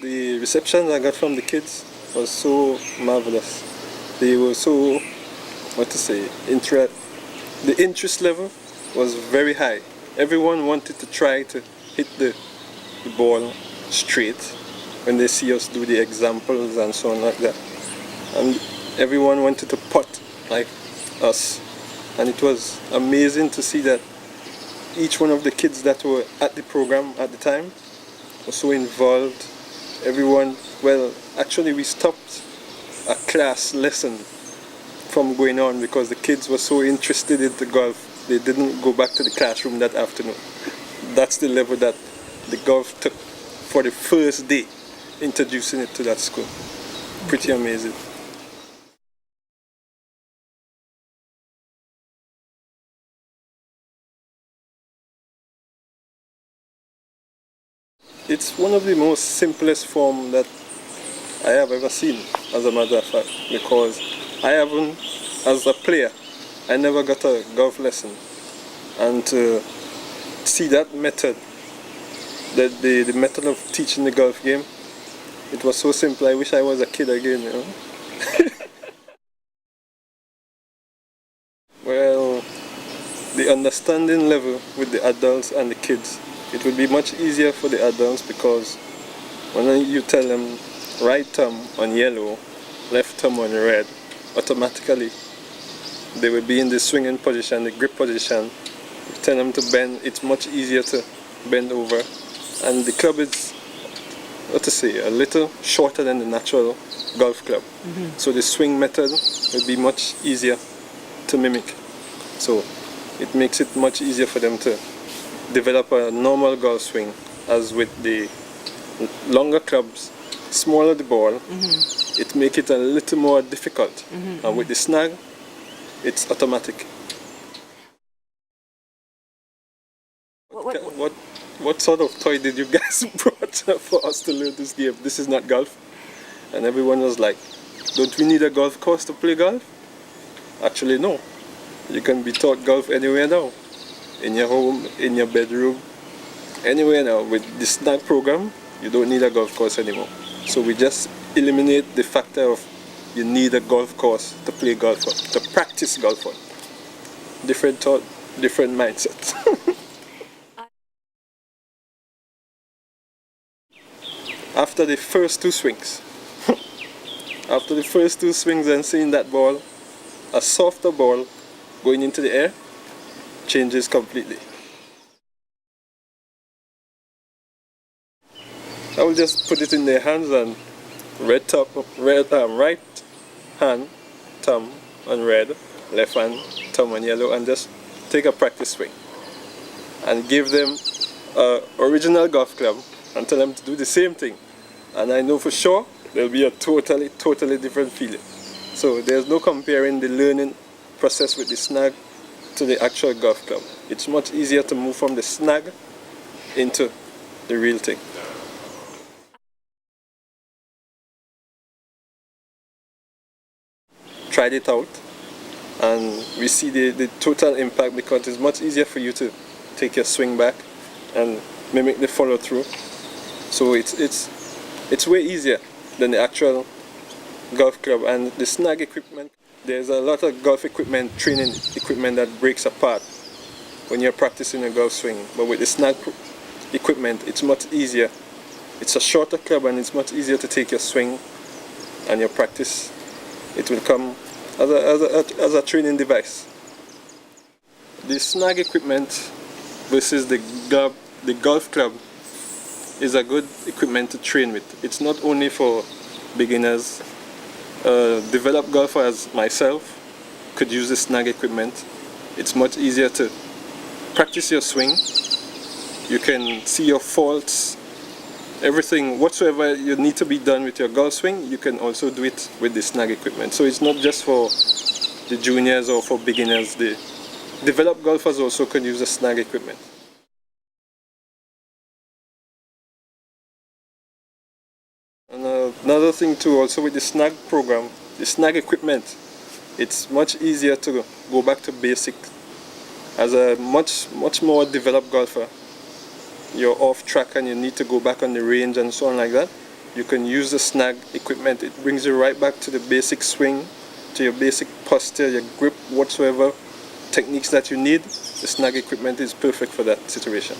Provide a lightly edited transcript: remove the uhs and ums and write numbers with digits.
The reception I got from the kids was so marvelous. They were so, the interest level was very high. Everyone wanted to try to hit the ball straight when they see us do the examples and so on like that. And everyone wanted to putt like us. And it was amazing to see that each one of the kids that were at the program at the time was so involved. Everyone, well, actually we stopped a class lesson from going on because the kids were so interested in the golf. They didn't go back to the classroom that afternoon. That's the level that the golf took for the first day, introducing it to that school. Pretty amazing. It's one of the most simplest form that I have ever seen, as a matter of fact, because I haven't, as a player, I never got a golf lesson. And to see that method, the method of teaching the golf game, it was so simple. I wish I was a kid again, you know. Well, the understanding level with the adults and the kids, it would be much easier for the adults because when you tell them right thumb on yellow, left thumb on red, automatically they will be in the swinging position, the grip position. You tell them to bend, it's much easier to bend over. And the club is, a little shorter than the natural golf club. So the swing method will be much easier to mimic. So it makes it much easier for them to develop a normal golf swing, as with the longer clubs, smaller the ball, it makes it a little more difficult. And with the snag, it's automatic. What sort of toy did you guys brought for us to learn this game? This is not golf. And everyone was like, don't we need a golf course to play golf? Actually, no. You can be taught golf anywhere now. In your home, in your bedroom, anywhere now. With the SNAG program, you don't need a golf course anymore. So we just eliminate the factor of you need a golf course to play golf on, to practice golf on. Different thought, different mindset. After the first two swings, and seeing that ball, a softer ball going into the air, changes completely. I will just put it in their hands and right hand, thumb on red, left hand, thumb on yellow, and just take a practice swing. And give them an original golf club and tell them to do the same thing. And I know for sure there'll be a totally different feeling. So there's no comparing the learning process with the SNAG to the actual golf club. It's much easier to move from the SNAG into the real thing. Tried it out and we see the total impact, because it's much easier for you to take your swing back and mimic the follow through. So it's way easier than the actual golf club. And the SNAG equipment, there's a lot of golf equipment, training equipment that breaks apart when you're practicing a golf swing. But with the SNAG equipment, it's much easier. It's a shorter club and it's much easier to take your swing and your practice. It will come as a training device. The SNAG equipment versus the golf club is a good equipment to train with. It's not only for beginners. Developed golfers myself could use the SNAG equipment. It's much easier to practice your swing. You can see your faults, everything whatsoever you need to be done with your golf swing, you can also do it with the SNAG equipment. So it's not just for the juniors or for beginners. The developed golfers also can use the SNAG equipment. And another thing too, also with the SNAG program, the SNAG equipment, it's much easier to go back to basic. As a much more developed golfer, you're off track and you need to go back on the range and so on like that. you can use the SNAG equipment. It brings you right back to the basic swing, to your basic posture, your grip, whatsoever techniques that you need. The SNAG equipment is perfect for that situation.